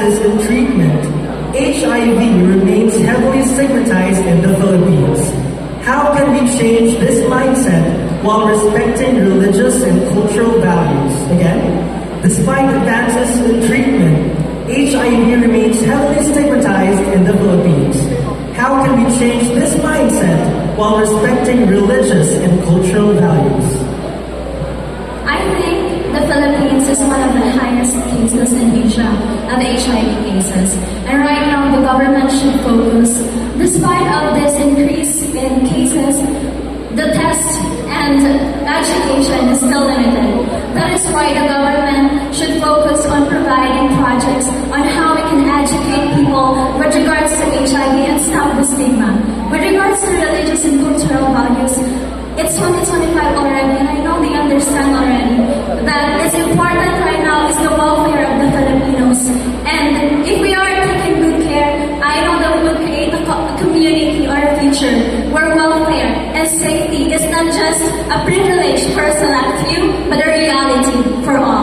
advances in treatment, HIV remains heavily stigmatized in the Philippines. How can we change this mindset while respecting religious and cultural values? Again, despite advances in treatment, HIV remains heavily stigmatized in the Philippines. How can we change this mindset while respecting religious and cultural values? I think the Philippines is one of the highest cases in Asia of HIV cases. And right now, the government should focus, despite of this increase in cases, the test and education is still limited. That is why the government should focus on providing projects on how we can educate people with regards to HIV and stop the stigma. With regards to religious and cultural values, it's 2025 already, and I know they understand already that it's important right now is the welfare of the Filipinos. And if we are taking good care, I know that we will create a community or a future where welfare and safety is not just a privilege for a select few, but a reality for all.